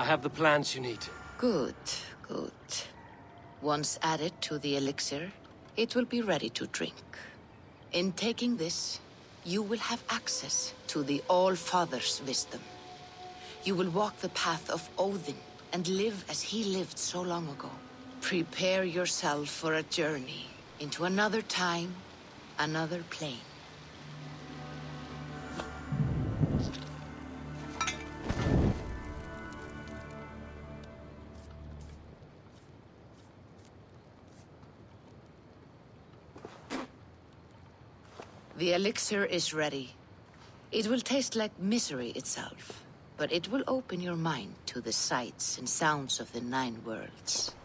have the plants you need. Good, good. Once added to the elixir, it will be ready to drink. In taking this, you will have access to the All-Father's wisdom. You will walk the path of Odin and live as he lived so long ago. Prepare yourself for a journey into another time, another plane. The elixir is ready. It will taste like misery itself, but it will open your mind to the sights and sounds of the 9 worlds.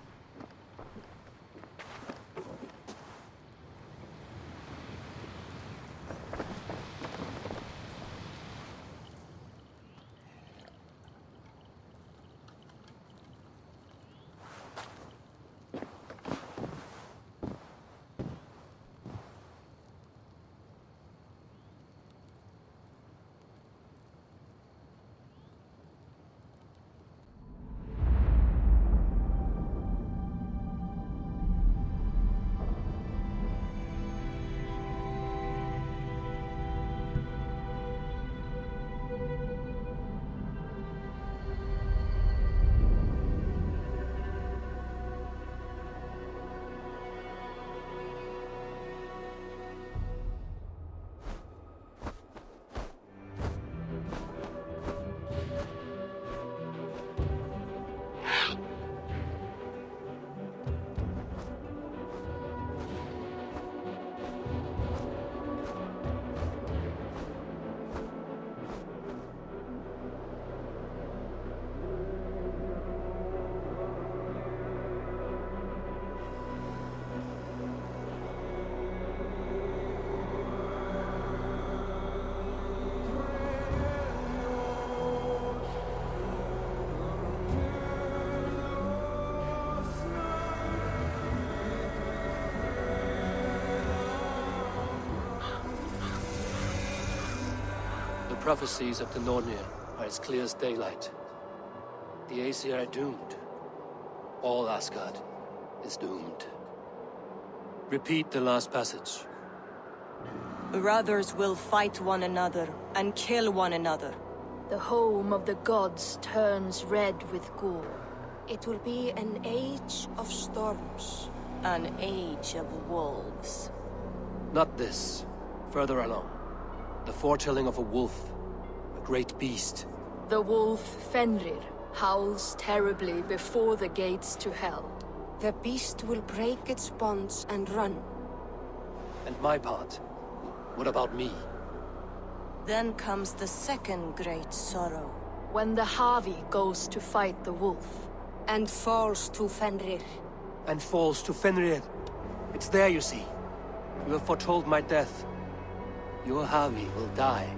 The prophecies of the Nornir are as clear as daylight. The Aesir are doomed. All Asgard is doomed. Repeat the last passage. Brothers will fight one another and kill one another. The home of the gods turns red with gore. It will be an age of storms. An age of wolves. Not this. Further along. The foretelling of a wolf. A great beast. The wolf Fenrir howls terribly before the gates to hell. The beast will break its bonds and run. And my part? What about me? Then comes the second great sorrow. When the Havi goes to fight the wolf. And falls to Fenrir. And falls to Fenrir. It's there, you see. You have foretold my death. Your Havi will die.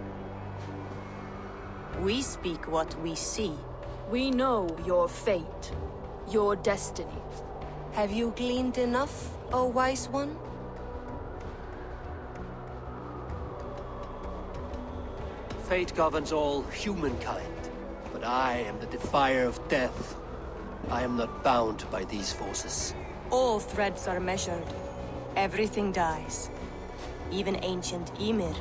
We speak what we see. We know your fate, your destiny. Have you gleaned enough, O wise one? Fate governs all humankind, but I am the defier of death. I am not bound by these forces. All threads are measured. Everything dies. Even ancient Ymir,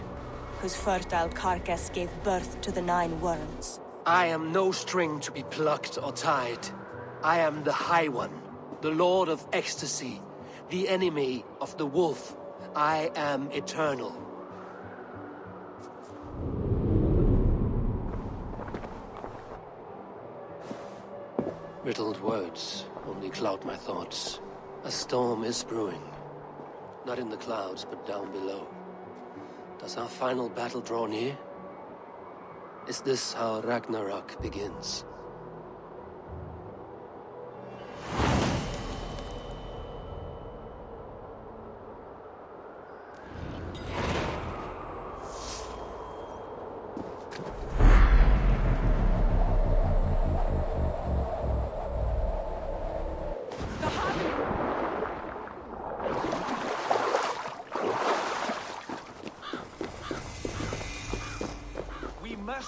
whose fertile carcass gave birth to the 9 worlds. I am no string to be plucked or tied. I am the High One, the Lord of Ecstasy, the enemy of the wolf. I am eternal. Riddled words only cloud my thoughts. A storm is brewing. Not in the clouds, but down below. Does our final battle draw near? Is this how Ragnarok begins?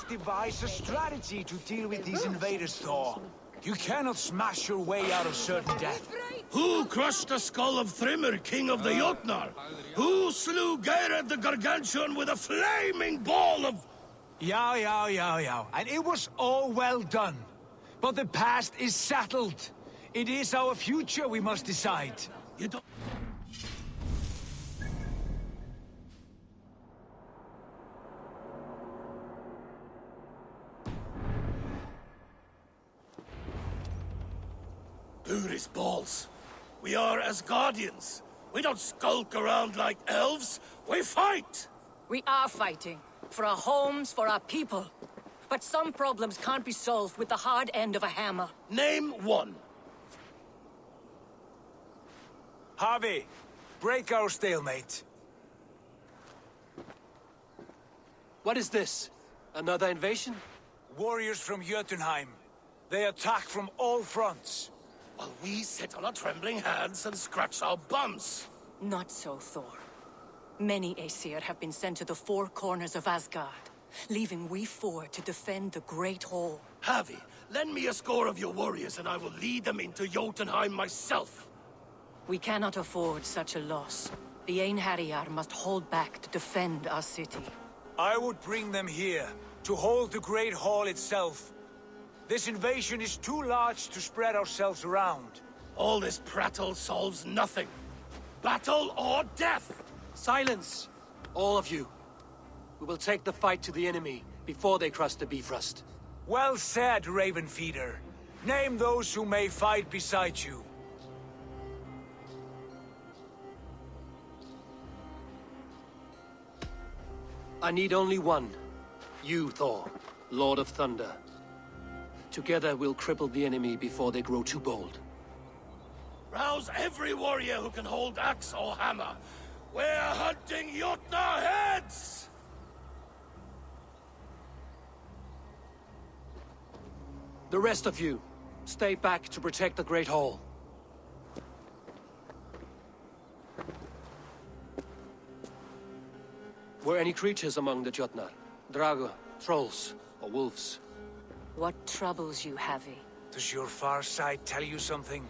Devise a strategy to deal with these invaders, Thor. You cannot smash your way out of certain death. Who crushed the skull of Thrimr, king of the Jotnar? Who slew Geirad the Gargantuan with a flaming ball of... Yeah. And it was all well done. But the past is settled. It is our future we must decide. You don't... Buri's balls. We are as guardians. We don't skulk around like elves. We fight! We are fighting. For our homes, for our people. But some problems can't be solved with the hard end of a hammer. Name one. Harvey, break our stalemate. What is this? Another invasion? Warriors from Jotunheim. They attack from all fronts. While we sit on our trembling hands and scratch our bums. Not so, Thor. Many Aesir have been sent to the four corners of Asgard, leaving we four to defend the Great Hall. Havi, lend me a score of your warriors and I will lead them into Jotunheim myself. We cannot afford such a loss. The Einherjar must hold back to defend our city. I would bring them here, to hold the Great Hall itself. This invasion is too large to spread ourselves around. All this prattle solves nothing. Battle or death! Silence! All of you. We will take the fight to the enemy before they cross the Bifrost. Well said, Ravenfeeder. Name those who may fight beside you. I need only one. You, Thor, Lord of Thunder. Together we'll cripple the enemy before they grow too bold. Rouse every warrior who can hold axe or hammer. We're hunting Jotnar heads! The rest of you, stay back to protect the Great Hall. Were any creatures among the Jotnar? Drago, trolls, or wolves? What troubles you, Havi? Does your far side tell you something?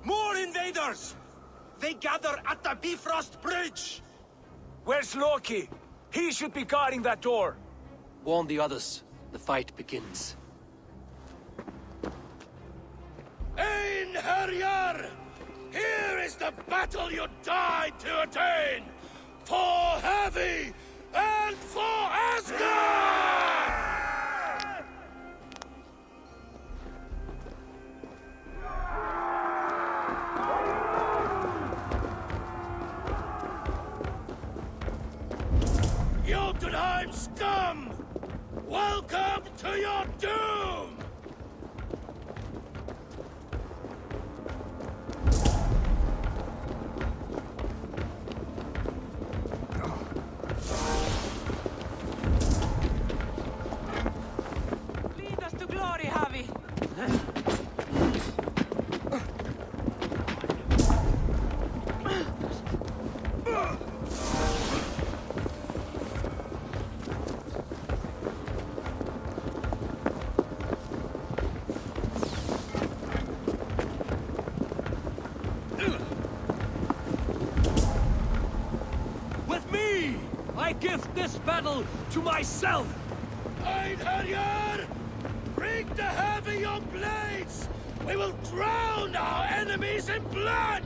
More invaders! They gather at the Bifrost Bridge! Where's Loki? He should be guarding that door. Warn the others. The fight begins. Einherjar! Here is the battle you died to attain! For Havi and for Asgard! Jotunheim scum! Welcome to your doom! Lead us to glory, Havi! I gift this battle to myself! Einherjar! Bring the heavy your blades! We will drown our enemies in blood!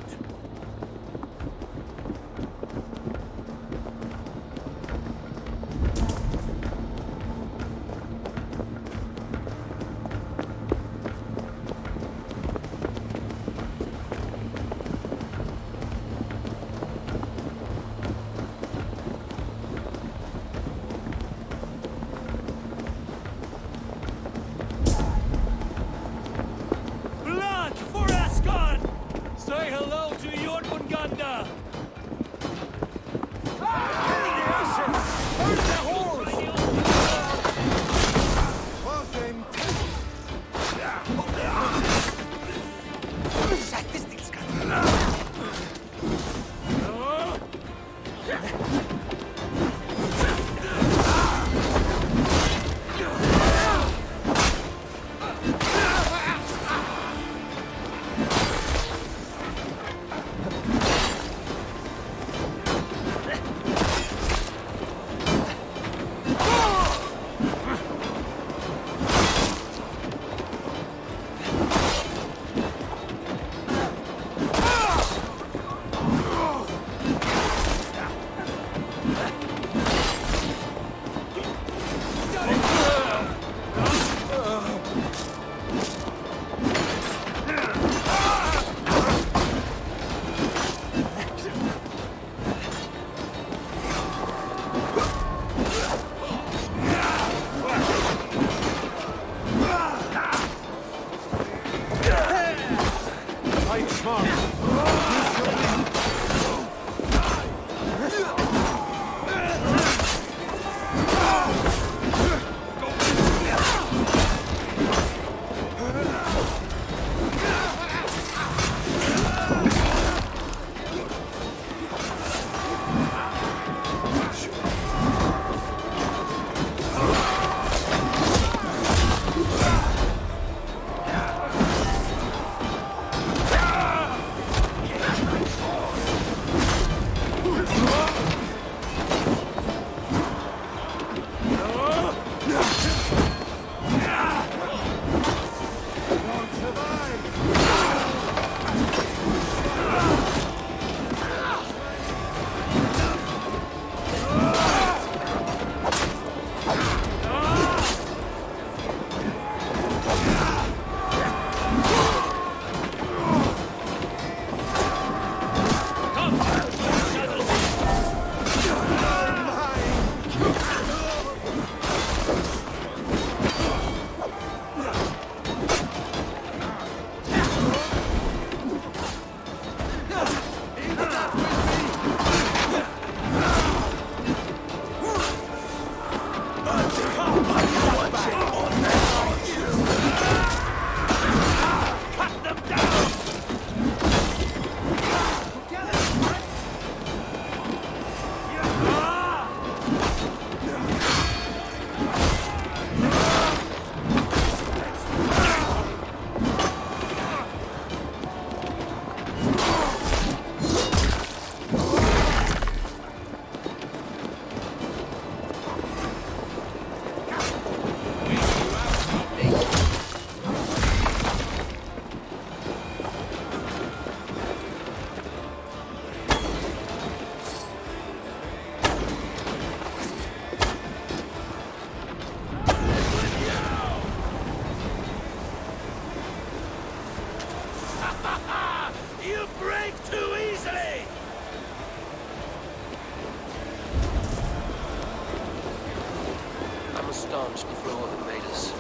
staunch the flow of invaders.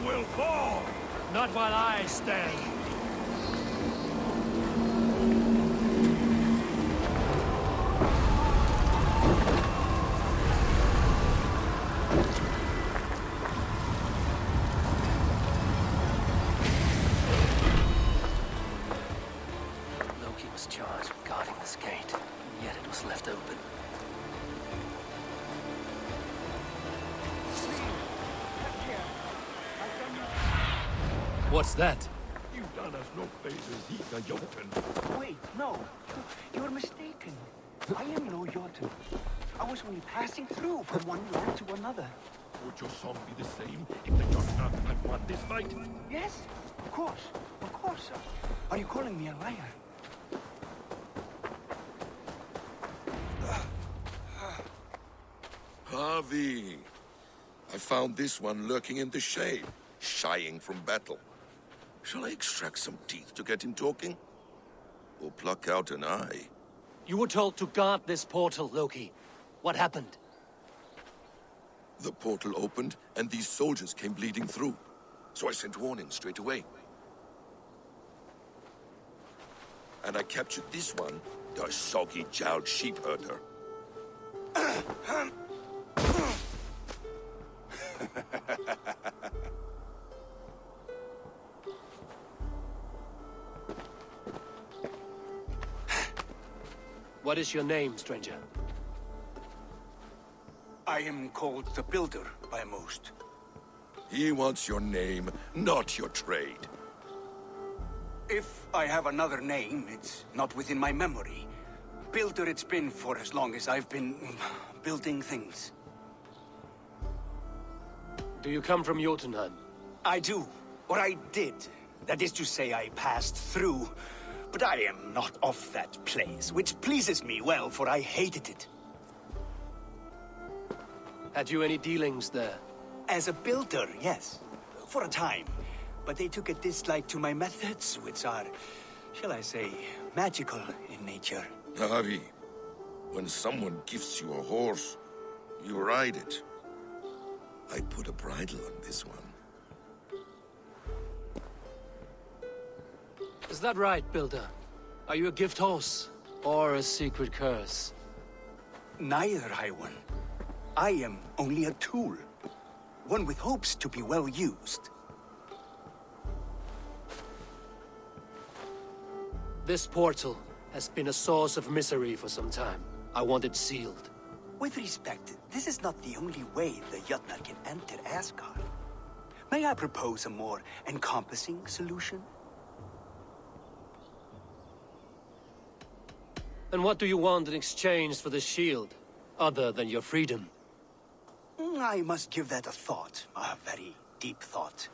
Will fall! Not while I stand! Loki was charged with guarding this gate, and yet it was left open. What's that? You done us no favors, either, Jotun. Wait, no. You're mistaken. I am no Jotun. I was only passing through from one land to another. Would your song be the same if the Jotun had won this fight? Yes, of course. Of course, sir. Are you calling me a liar? Harvey, I found this one lurking in the shade, shying from battle. Shall I extract some teeth to get him talking? Or pluck out an eye? You were told to guard this portal, Loki. What happened? The portal opened, and these soldiers came bleeding through. So I sent warning straight away. And I captured this one, the soggy-jowled sheep herder. What is your name, stranger? I am called the Builder by most. He wants your name, not your trade. If I have another name, it's not within my memory. Builder it's been for as long as I've been building things. Do you come from Jotunheim? I do. Or I did. That is to say, I passed through. But I am not of that place, which pleases me well, for I hated it. Had you any dealings there? As a builder, yes. For a time. but they took a dislike to my methods, which are, shall I say, magical in nature. Harvey, when someone gifts you a horse, you ride it. I put a bridle on this one. Is that right, Builder? Are you a gift horse? Or a secret curse? Neither, High One. I am only a tool. One with hopes to be well used. This portal has been a source of misery for some time. I want it sealed. With respect, this is not the only way the Jötnar can enter Asgard. May I propose a more encompassing solution? And what do you want in exchange for the shield, other than your freedom? I must give that a thought, a very deep thought.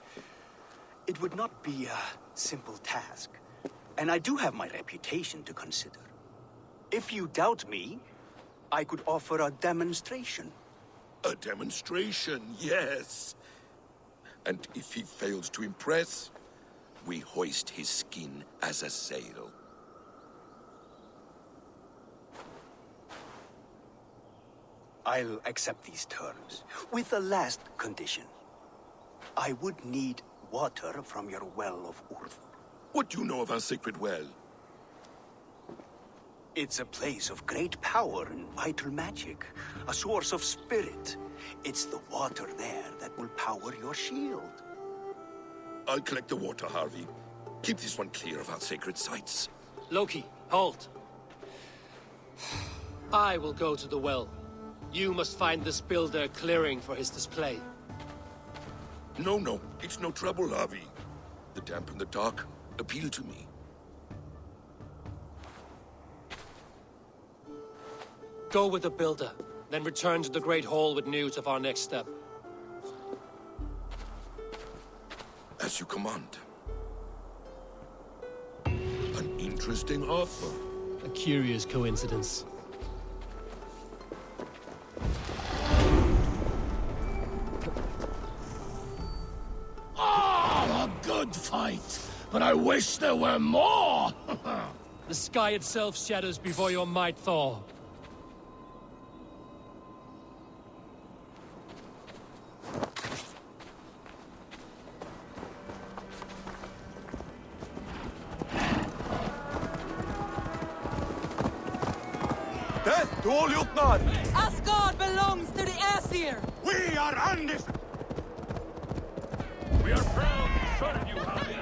It would not be a simple task, and I do have my reputation to consider. If you doubt me, I could offer a demonstration. A demonstration, yes. And if he fails to impress, we hoist his skin as a sail. I'll accept these terms, with the last condition. I would need water from your well of Urth. What do you know of our sacred well? It's a place of great power and vital magic, a source of spirit. It's the water there that will power your shield. I'll collect the water, Harvey. Keep this one clear of our sacred sites. Loki, halt! I will go to the well. You must find this builder clearing for his display. No, it's no trouble, Harvey. The damp and the dark appeal to me. Go with the builder, then return to the Great Hall with news of our next step. As you command. An interesting offer. A curious coincidence. A good fight, but I wish there were more! The sky itself shatters before your might, Thor. Death to all Jötnar! Asgard belongs to the Aesir! We are undefeated! We are proud to serve you, Harvey.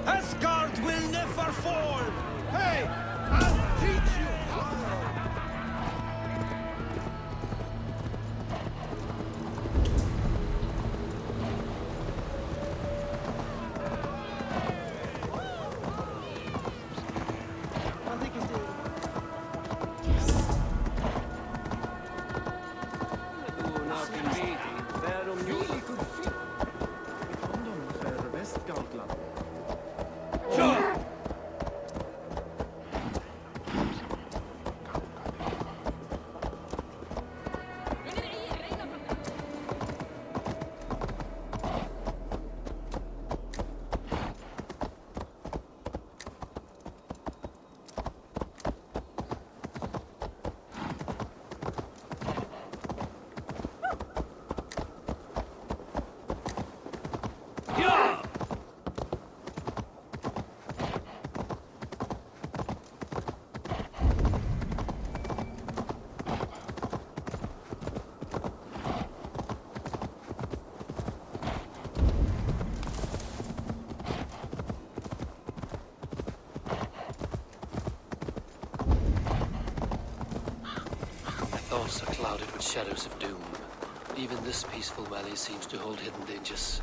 Asgard will never fall! Hey! I'll teach you! Thoughts are clouded with shadows of doom. But even this peaceful valley seems to hold hidden dangers.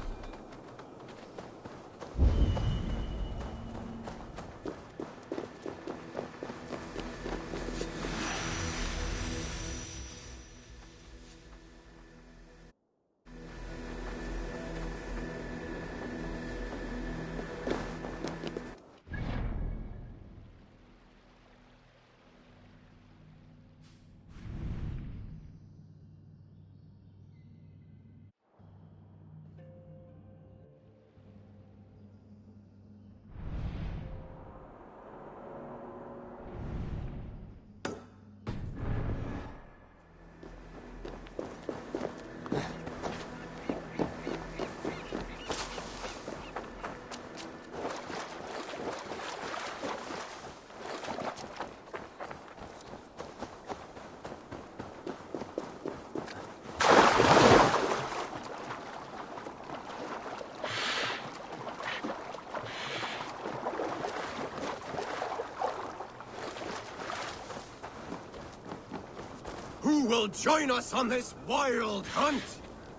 Who will join us on this wild hunt?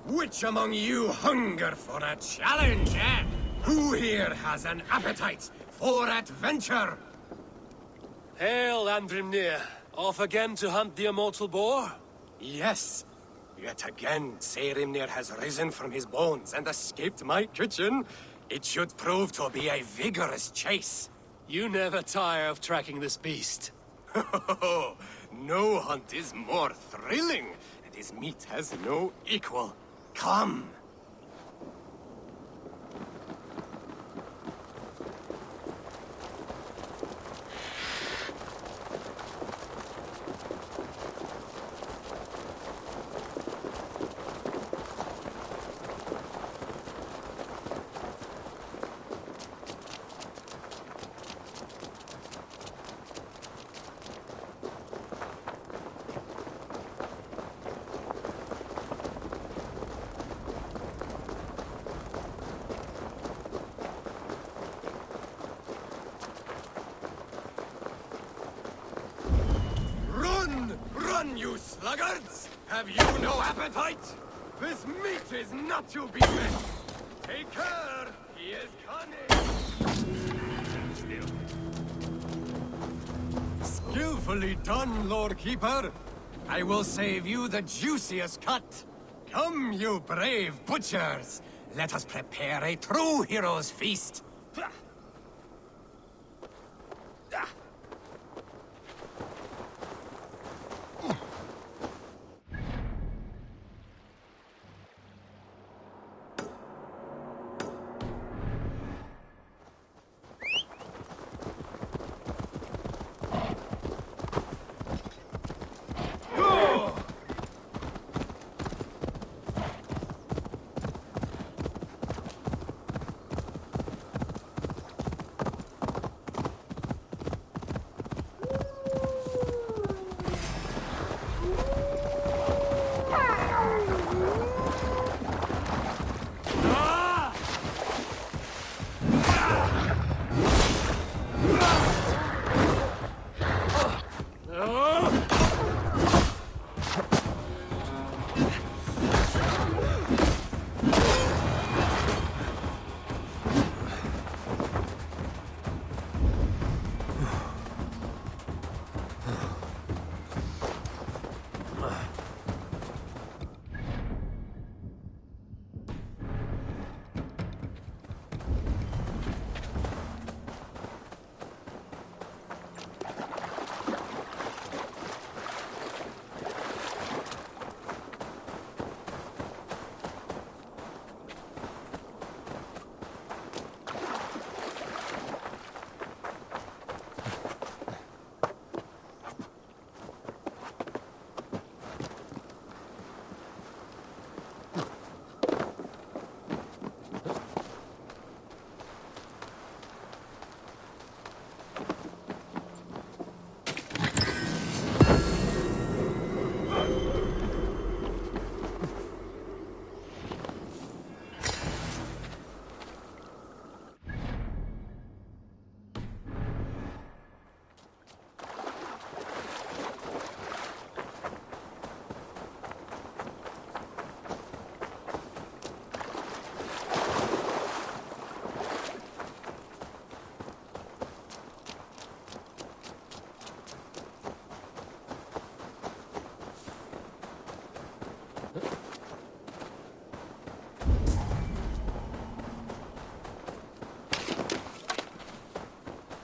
Which among you hunger for a challenge, eh? Who here has an appetite for adventure? Hail, Andrimnir. Off again to hunt the immortal boar? Yes. Yet again, Saerimnir has risen from his bones and escaped my kitchen. It should prove to be a vigorous chase. You never tire of tracking this beast. No hunt is more thrilling, and his meat has no equal. Come. Run, you sluggards! Have you no appetite? This meat is not to be missed! Take care! He is cunning! Skillfully done, Lord Keeper! I will save you the juiciest cut! Come, you brave butchers! Let us prepare a true hero's feast!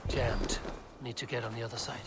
Jammed. Need to get on the other side.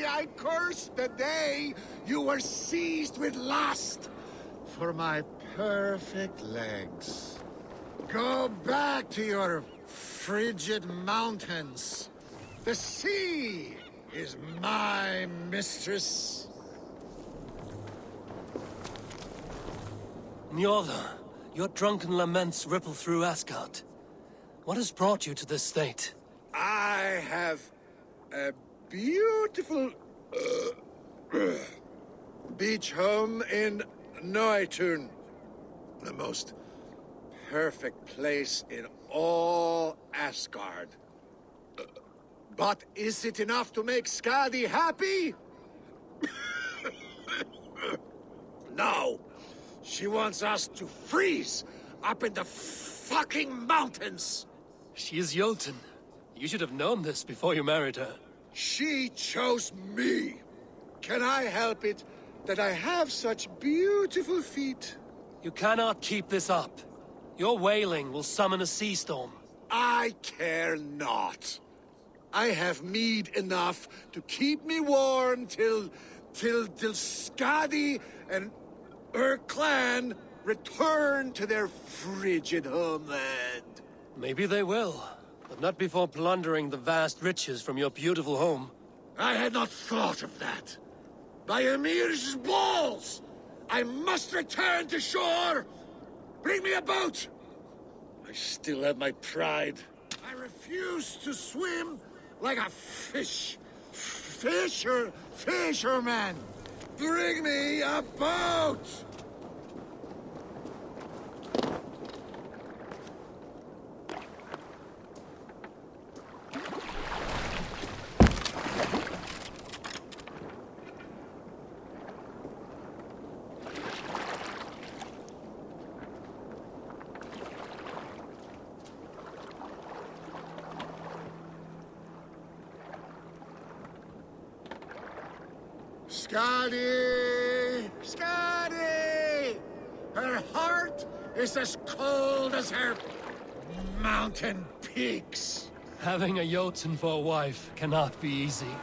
I curse the day you were seized with lust for my perfect legs. Go back to your frigid mountains. The sea is my mistress. Njorda, your drunken laments ripple through Asgard. What has brought you to this state? I have a beautiful beach home in Noitun. The most perfect place in all Asgard. But is it enough to make Skadi happy? No. She wants us to freeze up in the fucking mountains. She is Jotun. You should have known this before you married her. She chose me. Can I help it that I have such beautiful feet? You cannot keep this up. Your wailing will summon a sea storm. I care not. I have mead enough to keep me warm till Skadi and her clan return to their frigid homeland. Maybe they will, but not before plundering the vast riches from your beautiful home. I had not thought of that. By Emir's balls! I must return to shore! Bring me a boat! I still have my pride. I refuse to swim like a fisherman! Bring me a boat! Skadi! Skadi! Her heart is as cold as her mountain peaks. Having a Jotun for a wife cannot be easy.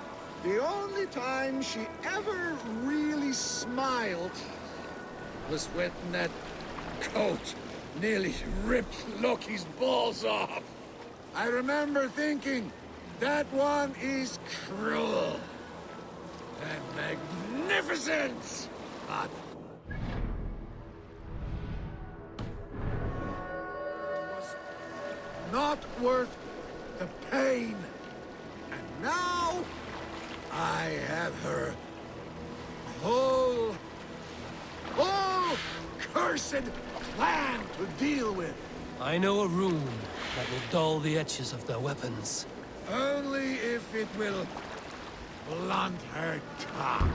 The only time she ever really smiled was when that coat nearly ripped Loki's balls off. I remember thinking, that one is cruel and magnificent, but was not worth the pain. And now I have her whole cursed clan to deal with. I know a rune that will dull the edges of their weapons. Only if it will blunt her tongue.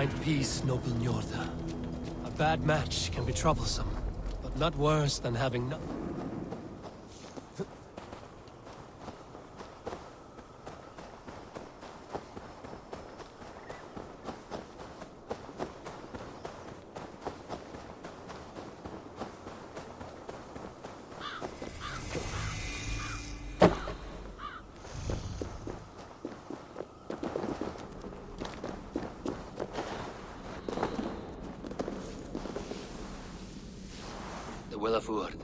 find peace, noble Njorda. A bad match can be troublesome, but not worse than having no... The Will of Urd.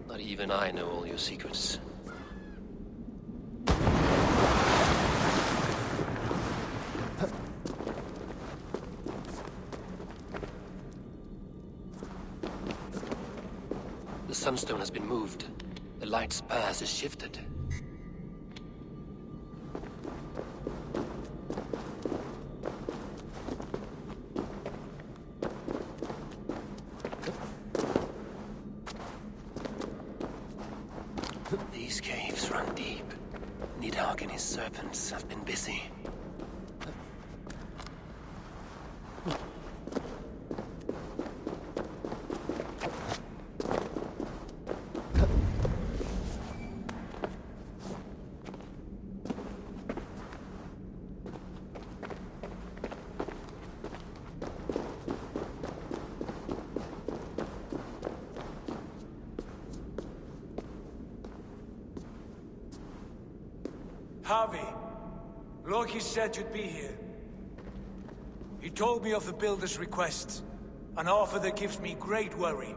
Not even I know all your secrets. The Sunstone has been moved. The light's path is shifted. These caves run deep. Nidhogg and his serpents have been busy. Harvey, Loki said you'd be here. He told me of the Builder's request, an offer that gives me great worry.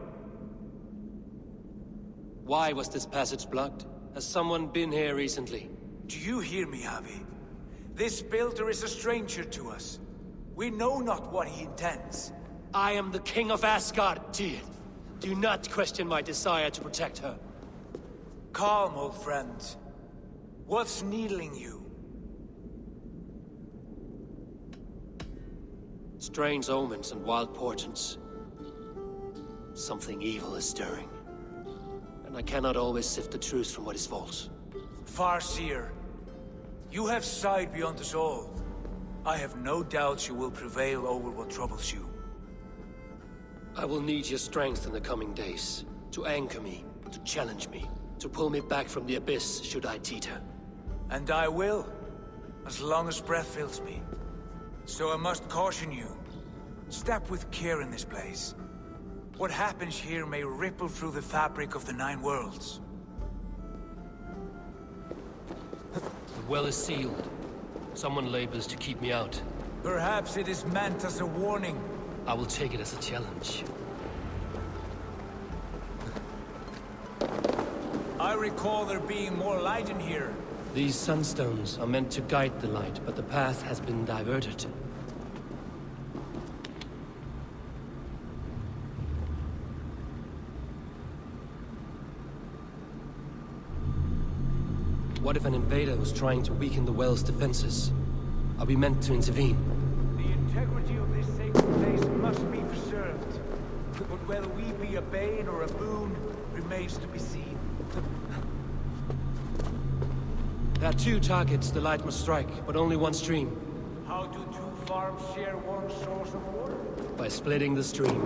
Why was this passage blocked? Has someone been here recently? Do you hear me, Harvey? This Builder is a stranger to us. We know not what he intends. I am the King of Asgard, Tyr. Do not question my desire to protect her. Calm, old friend. What's needling you? Strange omens and wild portents. Something evil is stirring. And I cannot always sift the truth from what is false. Farseer, you have sight beyond us all. I have no doubts you will prevail over what troubles you. I will need your strength in the coming days. To anchor me, to challenge me, to pull me back from the abyss should I teeter. And I will, as long as breath fills me. So I must caution you. Step with care in this place. What happens here may ripple through the fabric of the Nine Worlds. The well is sealed. Someone labors to keep me out. Perhaps it is meant as a warning. I will take it as a challenge. I recall there being more light in here. These sunstones are meant to guide the light, but the path has been diverted. What if an invader was trying to weaken the well's defenses? Are we meant to intervene? The integrity of this sacred place must be preserved. But whether we be a bane or a boon remains to be seen. There are two targets the light must strike, but only one stream. How do two farms share one source of water? By splitting the stream.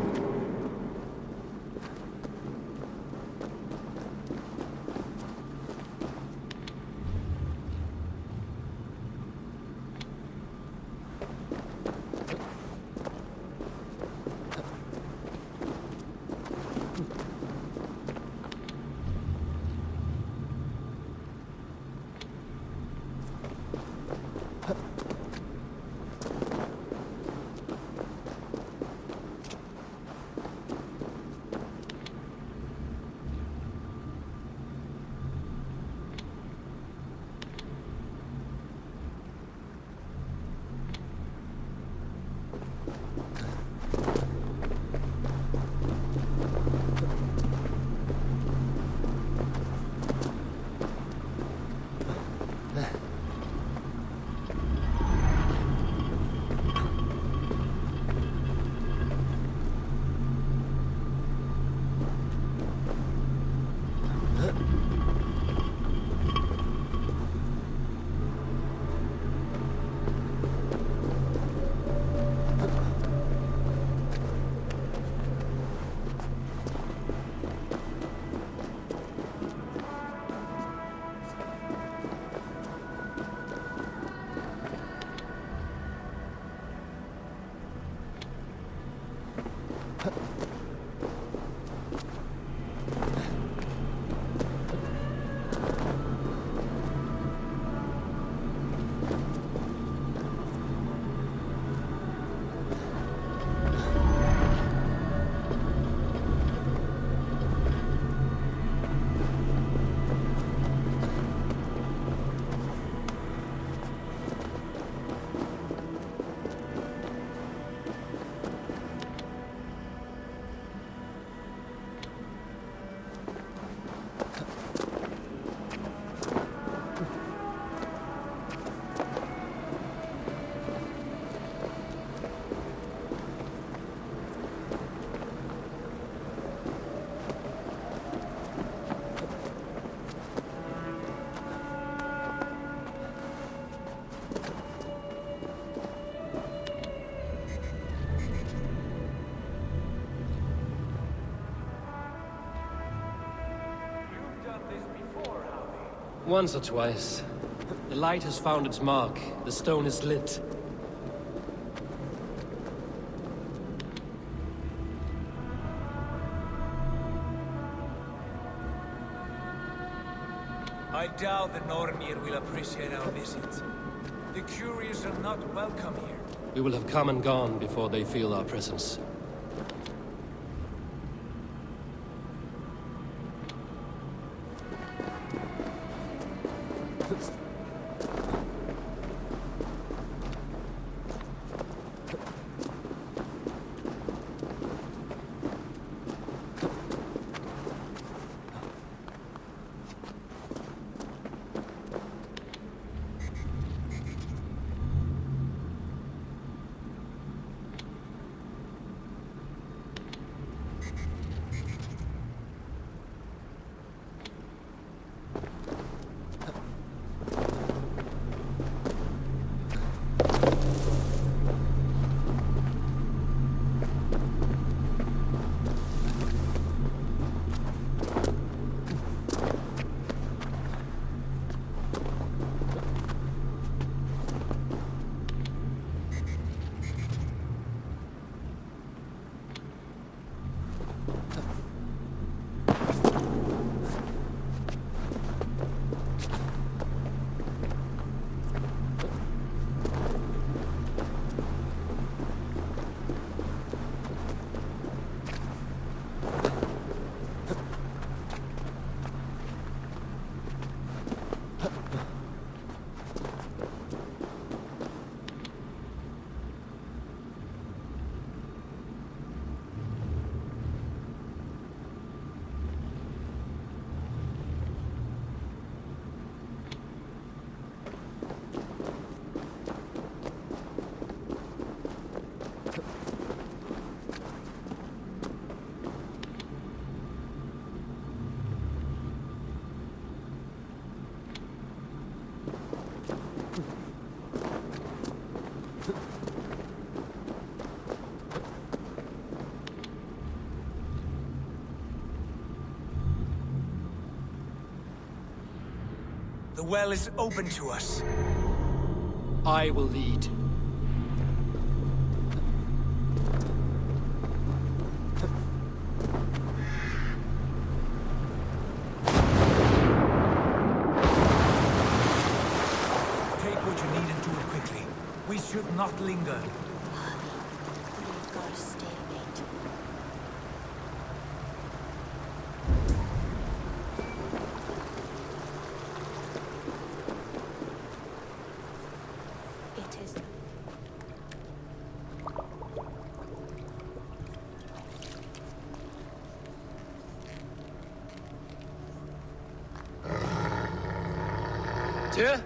Once or twice. The light has found its mark. The stone is lit. I doubt the Nornir will appreciate our visit. The curious are not welcome here. We will have come and gone before they feel our presence. The well is open to us. I will lead. Take what you need and do it quickly. We should not linger. Tyr?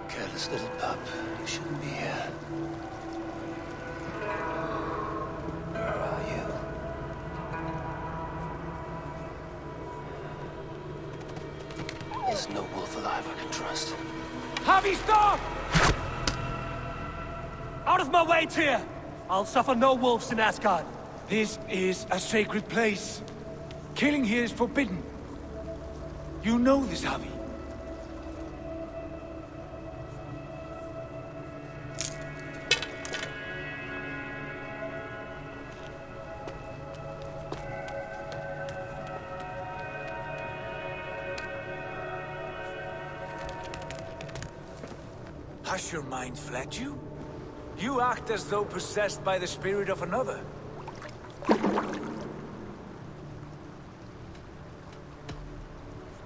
Careless little pup. You shouldn't be here. Where are you? There's no wolf alive I can trust. Javi, stop! Out of my way, Tyr! I'll suffer no wolves in Asgard. This is a sacred place. Killing here is forbidden. You know this, Javi. Has your mind fled you? You act as though possessed by the spirit of another.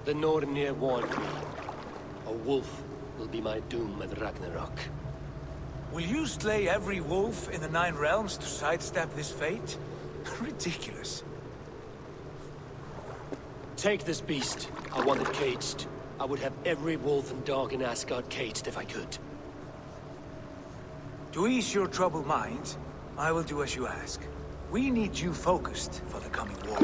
The Nornir warned me. A wolf will be my doom at Ragnarok. Will you slay every wolf in the Nine Realms to sidestep this fate? Ridiculous. Take this beast. I want it caged. I would have every wolf and dog in Asgard caged if I could. To ease your troubled mind, I will do as you ask. We need you focused for the coming war.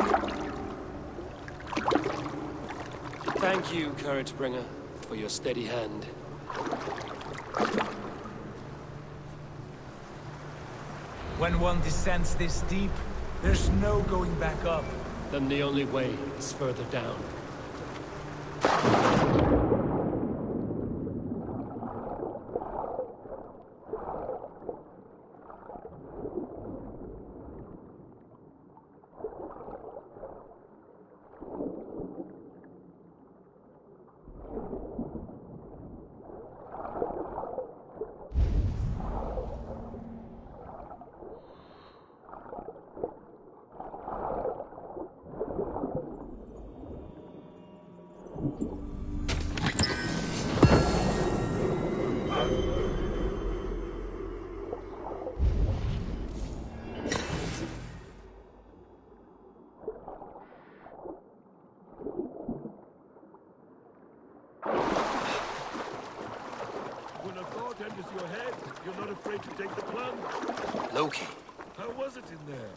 Thank you, Couragebringer, for your steady hand. When one descends this deep, there's no going back up. Then the only way is further down. When a thought enters your head, you're not afraid to take the plunge. Loki. How was it in there?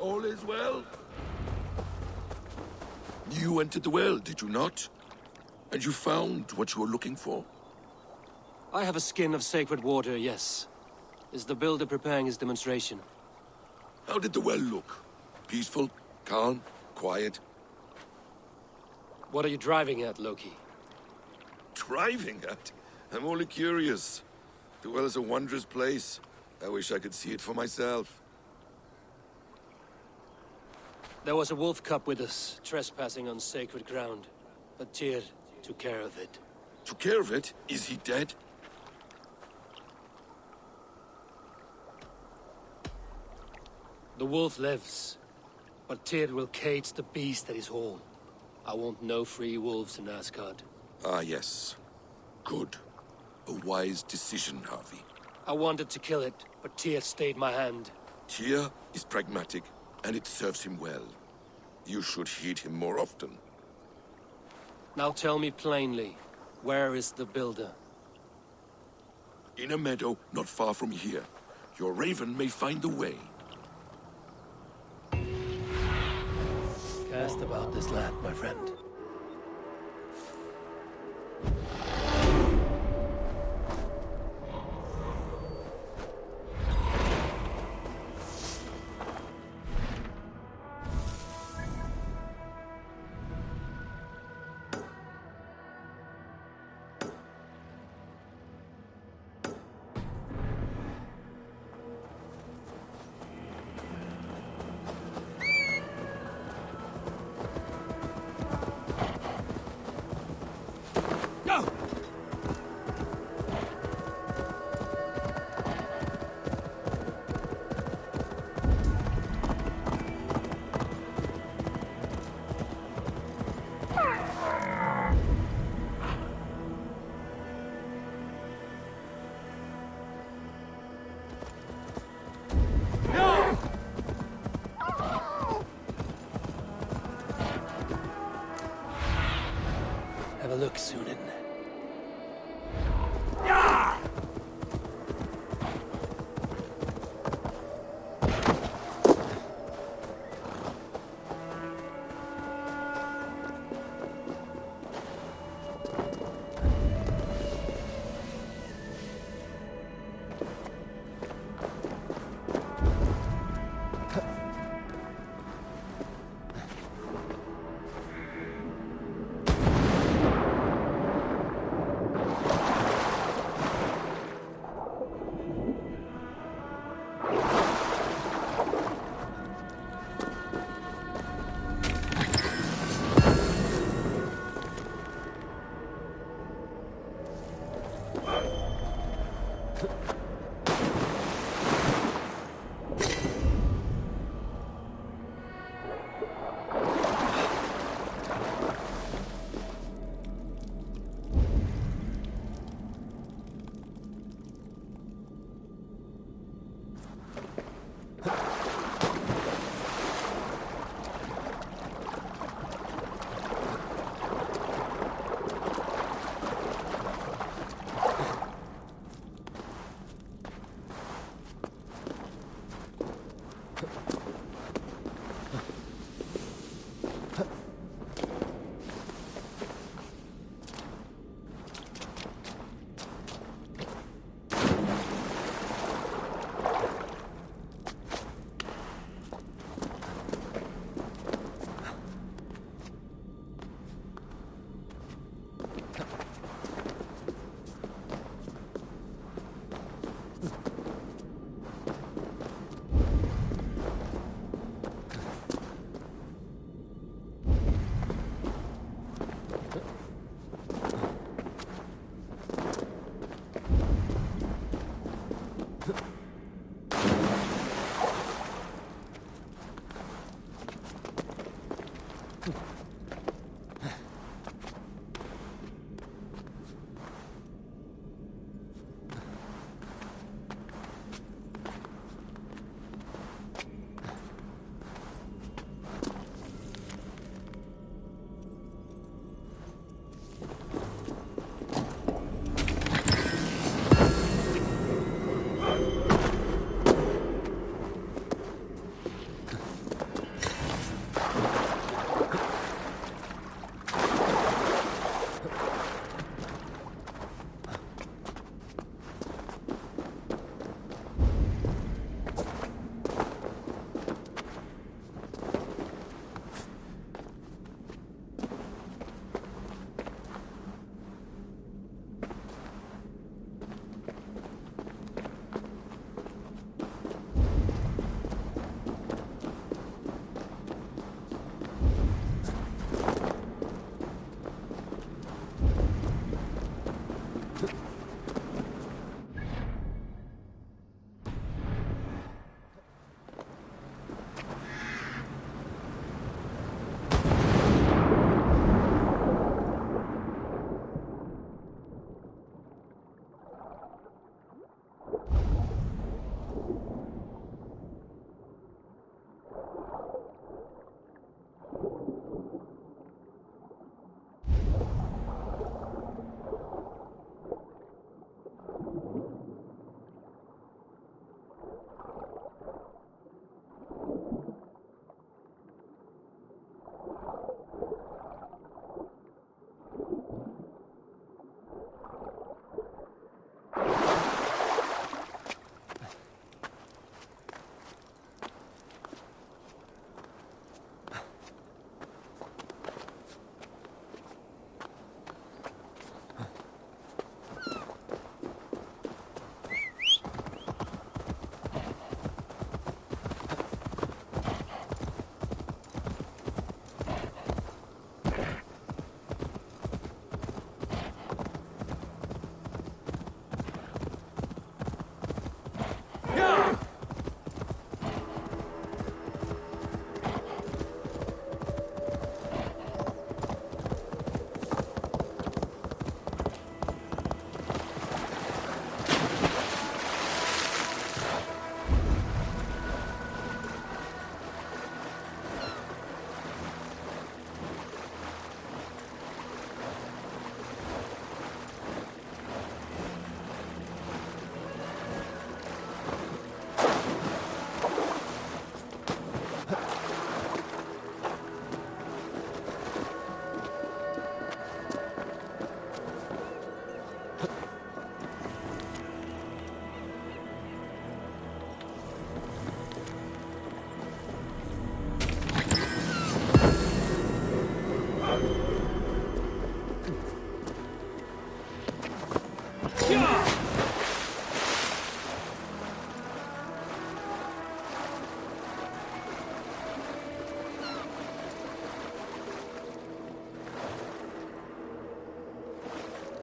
All is well? You entered the well, did you not? And you found what you were looking for? I have a skin of sacred water, yes. Is the builder preparing his demonstration? How did the well look? Peaceful? Calm? Quiet? What are you driving at, Loki? Driving at? I'm only curious. The well is a wondrous place. I wish I could see it for myself. There was a wolf cub with us, trespassing on sacred ground. But Tyr took care of it. Took care of it? Is he dead? The wolf lives, but Tyr will cage the beast at his home. I want no free wolves in Asgard. Ah, yes. Good. A wise decision, Harvey. I wanted to kill it, but Tyr stayed my hand. Tyr is pragmatic, and it serves him well. You should heed him more often. Now tell me plainly, where is the builder? In a meadow not far from here. Your raven may find the way. Cast about this land, my friend. Have a look, Sunan.